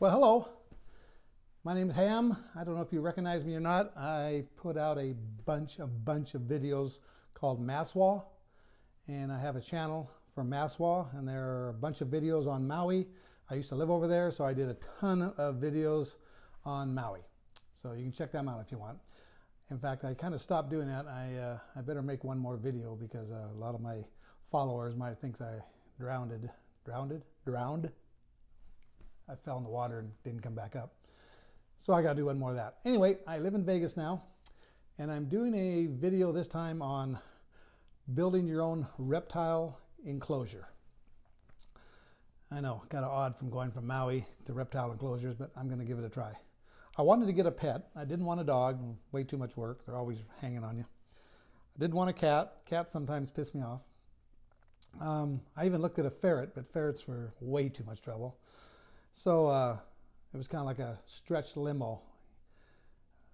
Well, hello. My name is Ham. I don't know if you recognize me or not. I put out a bunch of videos called MASWHA, and I have a channel for MASWHA, and there are a bunch of videos on Maui. I used to live over there, so I did a ton of videos on Maui. So you can check them out if you want. In fact, I kind of stopped doing that. I better make one more video because a lot of my followers might think I drowned. I fell in the water and didn't come back up. So I got to do one more of that. Anyway, I live in Vegas now, and I'm doing a video this time on building your own reptile enclosure. I know, kind of odd from going from Maui to reptile enclosures, but I'm going to give it a try. I wanted to get a pet. I didn't want a dog. Way too much work. They're always hanging on you. I did want a cat. Cats sometimes piss me off. I even looked at a ferret, but ferrets were way too much trouble. So it was kind of like a stretched limo.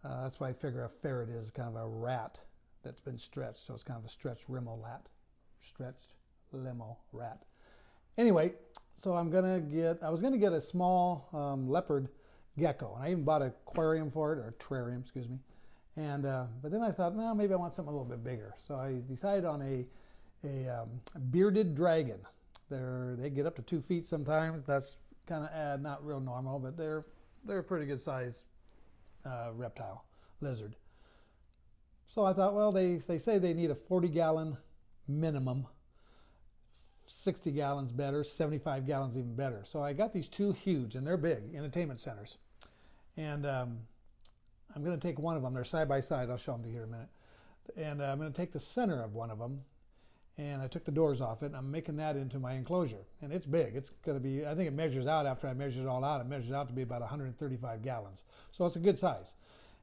That's why I figure a ferret is kind of a rat that's been stretched. So it's kind of a stretched limo rat. Anyway, so I was gonna get a small leopard gecko, and I even bought an aquarium for it, or a terrarium, excuse me. And but then I thought, well, maybe I want something a little bit bigger. So I decided on a bearded dragon. They get up to 2 feet sometimes. That's kind of not real normal, but they're a pretty good size reptile, lizard. So I thought, well, they say they need a 40-gallon minimum, 60 gallons better, 75 gallons even better. So I got these two huge, and they're big, entertainment centers. And I'm going to take one of them. They're side by side. I'll show them to you here in a minute. And I'm going to take the center of one of them, and I took the doors off it, and I'm making that into my enclosure. And it's big. It's going to be, I think it measures out, after I measured it all out, it measures out to be about 135 gallons. So it's a good size.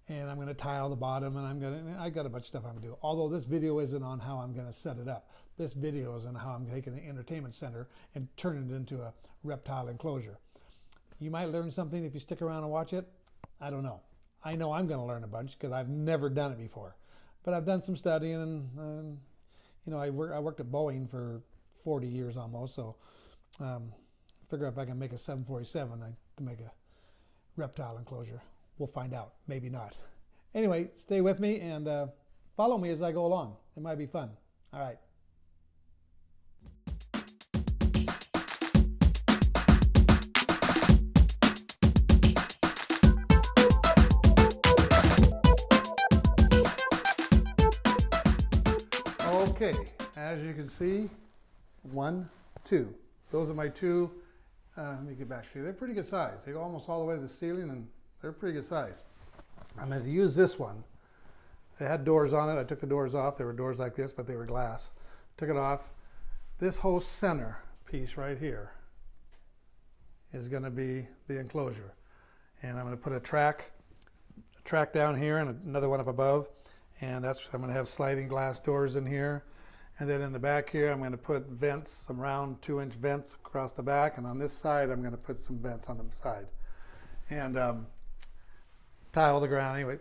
And I'm going to tile the bottom, and I got a bunch of stuff I'm going to do. Although this video isn't on how I'm going to set it up. This video is on how I'm taking an entertainment center and turning it into a reptile enclosure. You might learn something if you stick around and watch it. I don't know. I know I'm going to learn a bunch because I've never done it before. But I've done some studying, and you know, I worked at Boeing for 40 years almost, so figure if I can make a 747, I can make a reptile enclosure. We'll find out. Maybe not. Anyway, stay with me and follow me as I go along. It might be fun. All right. Okay, as you can see, 1, 2. Those are my two. Let me get back to you. They're pretty good size. They go almost all the way to the ceiling, and they're pretty good size. I'm going to use this one. They had doors on it. I took the doors off. They were doors like this, but they were glass. Took it off. This whole center piece right here is going to be the enclosure. And I'm going to put a track down here and another one up above. And I'm going to have sliding glass doors in here. And then in the back here, I'm going to put vents, some round 2-inch vents across the back. And on this side, I'm going to put some vents on the side. And tile the ground anyway.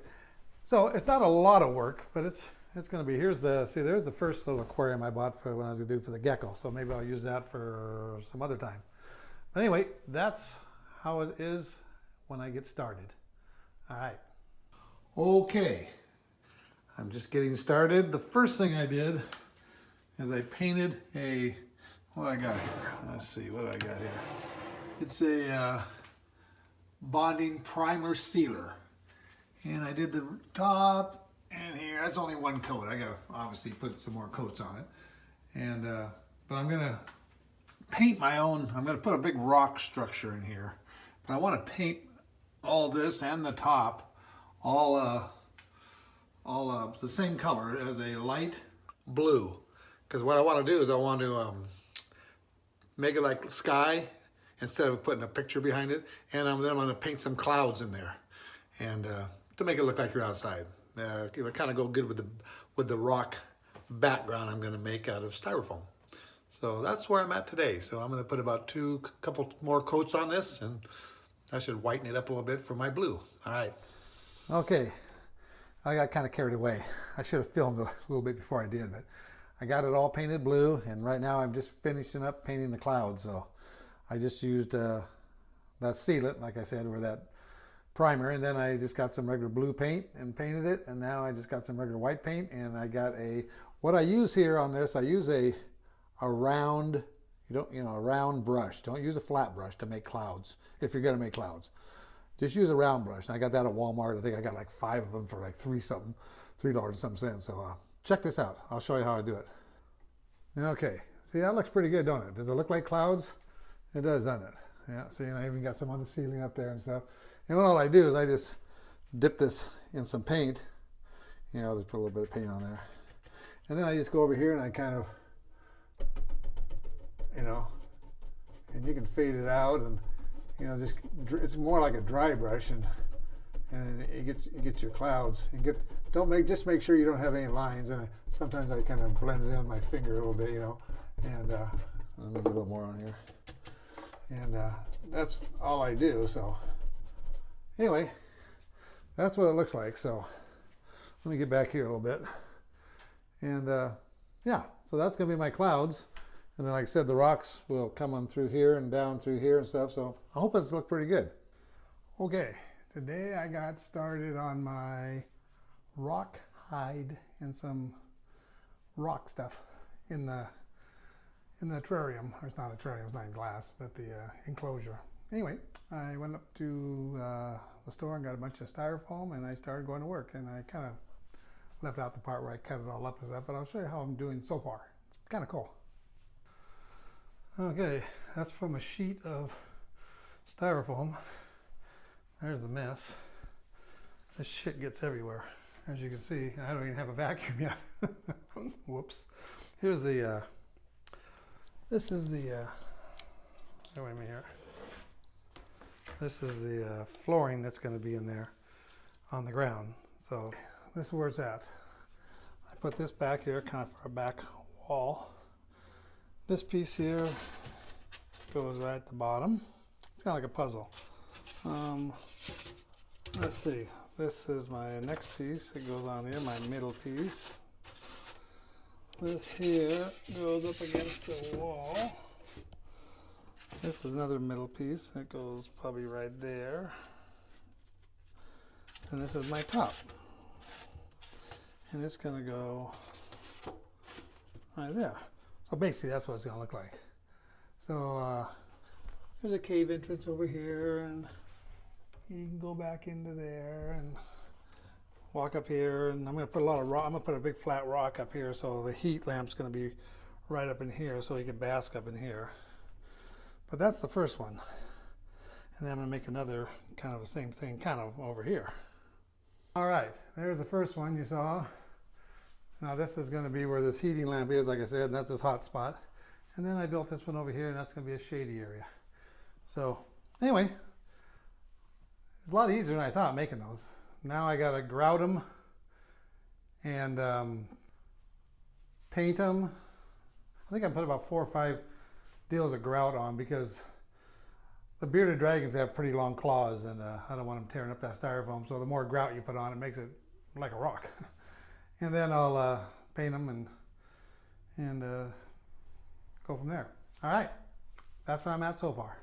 So it's not a lot of work, but it's going to be, there's the first little aquarium I bought for when I was going to do for the gecko. So maybe I'll use that for some other time. But anyway, that's how it is when I get started. All right. Okay. I'm just getting started. The first thing I did is I painted what I got here. Let's see, what do I got here? It's a bonding primer sealer. And I did the top and here. That's only one coat. I gotta obviously put some more coats on it. And but I'm gonna paint my own. I'm gonna put a big rock structure in here. But I want to paint all this and the top all the same color as a light blue, because what I want to do is I want to make it like sky instead of putting a picture behind it, and then I'm going to paint some clouds in there, and to make it look like you're outside. It would kind of go good with the rock background I'm going to make out of styrofoam. So that's where I'm at today. So I'm going to put about couple more coats on this, and I should whiten it up a little bit for my blue. All right. Okay. I got kind of carried away. I should have filmed a little bit before I did, but I got it all painted blue, and right now I'm just finishing up painting the clouds. So I just used that sealant, like I said, or that primer, and then I just got some regular blue paint and painted it, and now I just got some regular white paint, and I got what I use here on this, I use a round, a round brush. Don't use a flat brush to make clouds if you're going to make clouds. Just use a round brush. And I got that at Walmart. I think I got like 5 of them for like $3 and some cents. So check this out. I'll show you how I do it. Okay, see, that looks pretty good, don't it? Does it look like clouds? It does, doesn't it? Yeah, see, and I even got some on the ceiling up there and stuff. And all I do is I just dip this in some paint. I'll just put a little bit of paint on there. And then I just go over here and I kind of, and you can fade it out, and just it's more like a dry brush, and you get your clouds, and just make sure you don't have any lines. And sometimes I kind of blend it in with my finger a little bit, and let me get a little more on here, and that's all I do. So anyway, that's what it looks like. So let me get back here a little bit, and yeah, so that's gonna be my clouds. And then, like I said, the rocks will come on through here and down through here and stuff. So I hope it's look pretty good. Okay, today I got started on my rock hide and some rock stuff in the terrarium. Or it's not a terrarium, it's not in glass, but the enclosure. Anyway, I went up to the store and got a bunch of styrofoam, and I started going to work. And I kind of left out the part where I cut it all up and stuff, but I'll show you how I'm doing so far. It's kind of cool. Okay, that's from a sheet of styrofoam. There's the mess. This shit gets everywhere, as you can see. I don't even have a vacuum yet. Whoops. Here's the, this is the, wait a minute here. This is the flooring that's going to be in there on the ground. So this is where it's at. I put this back here, kind of for a back wall. This piece here goes right at the bottom. It's kind of like a puzzle. Let's see. This is my next piece. It goes on here, my middle piece. This here goes up against the wall. This is another middle piece that goes probably right there. And this is my top. And it's going to go right there. So basically that's what it's going to look like. So there's a cave entrance over here, and you can go back into there and walk up here, and I'm going to put a lot of rock. I'm going to put a big flat rock up here, so the heat lamp's going to be right up in here, so you can bask up in here. But that's the first one. And then I'm going to make another kind of the same thing kind of over here. All right, there's the first one you saw. Now this is going to be where this heating lamp is, like I said, and that's his hot spot. And then I built this one over here, and that's going to be a shady area. So anyway, it's a lot easier than I thought making those. Now I got to grout them and paint them. I think I put about 4 or 5 deals of grout on, because the bearded dragons have pretty long claws, and I don't want them tearing up that styrofoam. So the more grout you put on, it makes it like a rock. And then I'll paint them and go from there. All right, that's where I'm at so far.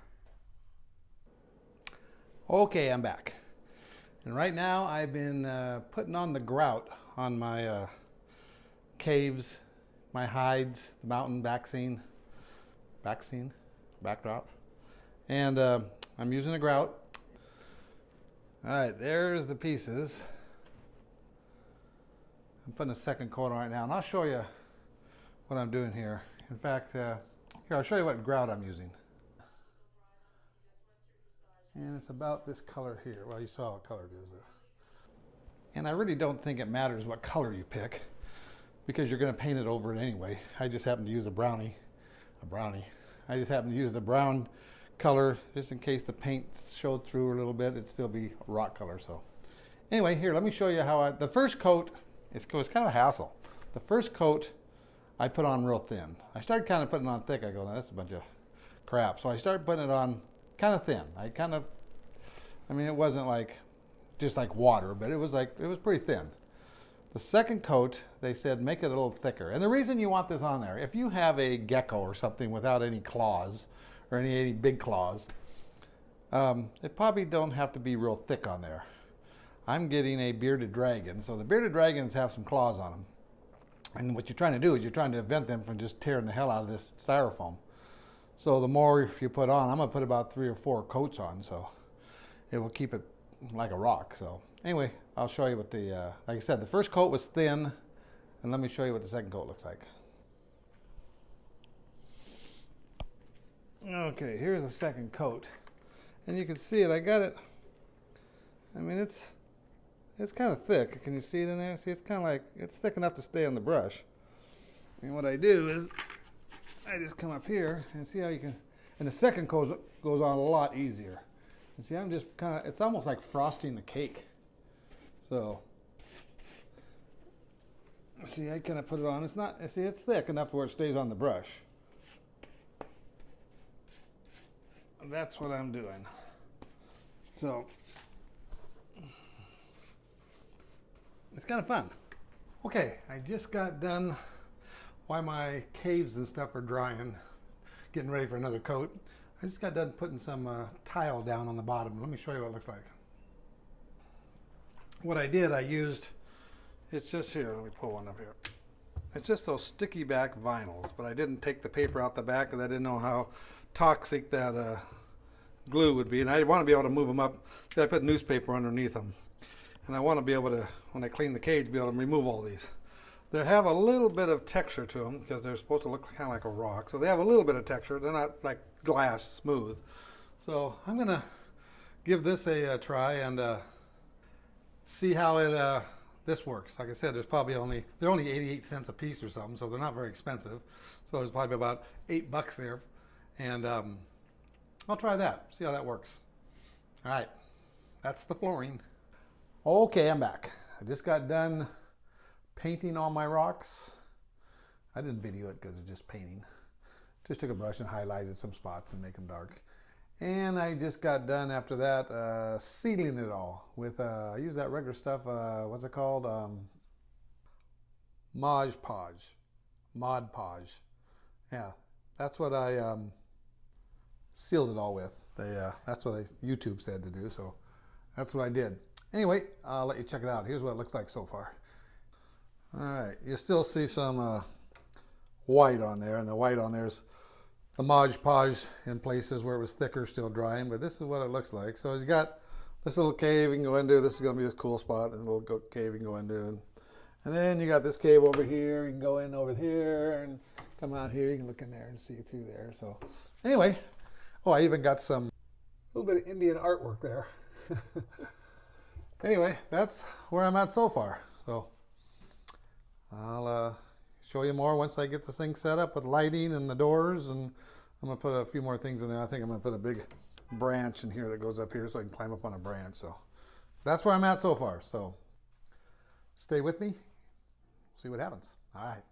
Okay, I'm back. And right now I've been putting on the grout on my caves, my hides, the mountain backdrop. And I'm using a grout. All right, there's the pieces. I'm putting a second coat on right now, and I'll show you what I'm doing here. In fact, here, I'll show you what grout I'm using. And it's about this color here. Well, you saw what color it is. And I really don't think it matters what color you pick, because you're going to paint it over it anyway. I just happen to use a brownie. I just happen to use the brown color just in case the paint showed through a little bit. It'd still be rock color. So anyway, here, let me show you how the first coat, it was kind of a hassle. The first coat I put on real thin. I started kind of putting it on thick. I go, no, that's a bunch of crap. So I started putting it on kind of thin. I mean, it wasn't like just like water, but it was pretty thin. The second coat, they said, make it a little thicker. And the reason you want this on there, if you have a gecko or something without any claws, or any big claws, They probably don't have to be real thick on there. I'm getting a bearded dragon. So the bearded dragons have some claws on them. And what you're trying to do is you're trying to prevent them from just tearing the hell out of this styrofoam. So the more you put on, I'm going to put about 3 or 4 coats on, so it will keep it like a rock. So anyway, I'll show you what the, like I said, the first coat was thin, and let me show you what the second coat looks like. Okay, here's the second coat. And you can see it, I got it, I mean it's kind of thick. Can you see it in there? See, it's kind of like, it's thick enough to stay on the brush. And what I do is, I just come up here and see how you can, and the second coat goes on a lot easier. And see, I'm just kind of, it's almost like frosting the cake. So, see, I kind of put it on. It's not, see, it's thick enough where it stays on the brush. And that's what I'm doing. So, it's kind of fun. Okay, I just got done while my caves and stuff are drying, getting ready for another coat. I just got done putting some tile down on the bottom. Let me show you what it looks like. What I did, I used, it's just here, let me pull one up here. It's just those sticky back vinyls, but I didn't take the paper out the back because I didn't know how toxic that glue would be. And I want to be able to move them up. So I put newspaper underneath them. And I want to be able to, when I clean the cage, be able to remove all these. They have a little bit of texture to them because they're supposed to look kind of like a rock. So they have a little bit of texture. They're not like glass smooth. So I'm going to give this a try and see how it this works. Like I said, they're only 88 cents a piece or something, so they're not very expensive. So there's probably about $8 there. And I'll try that, see how that works. All right, that's the flooring. Okay, I'm back. I just got done painting all my rocks. I didn't video it because it's just painting. Just took a brush and highlighted some spots and make them dark. And I just got done after that sealing it all with, I use that regular stuff, what's it called? Mod Podge. Yeah, that's what I sealed it all with. That's what YouTube said to do, so that's what I did. Anyway, I'll let you check it out. Here's what it looks like so far. All right, you still see some white on there, and the white on there's the Mod Podge in places where it was thicker, still drying, but this is what it looks like. So you got this little cave you can go into. This is going to be this cool spot, and a little cave you can go into. And then you got this cave over here. You can go in over here and come out here. You can look in there and see through there. So anyway, oh, I even got some little bit of Indian artwork there. Anyway, that's where I'm at so far. So I'll show you more once I get this thing set up with lighting and the doors, and I'm going to put a few more things in there. I think I'm going to put a big branch in here that goes up here so I can climb up on a branch. So that's where I'm at so far. So stay with me, see what happens. All right.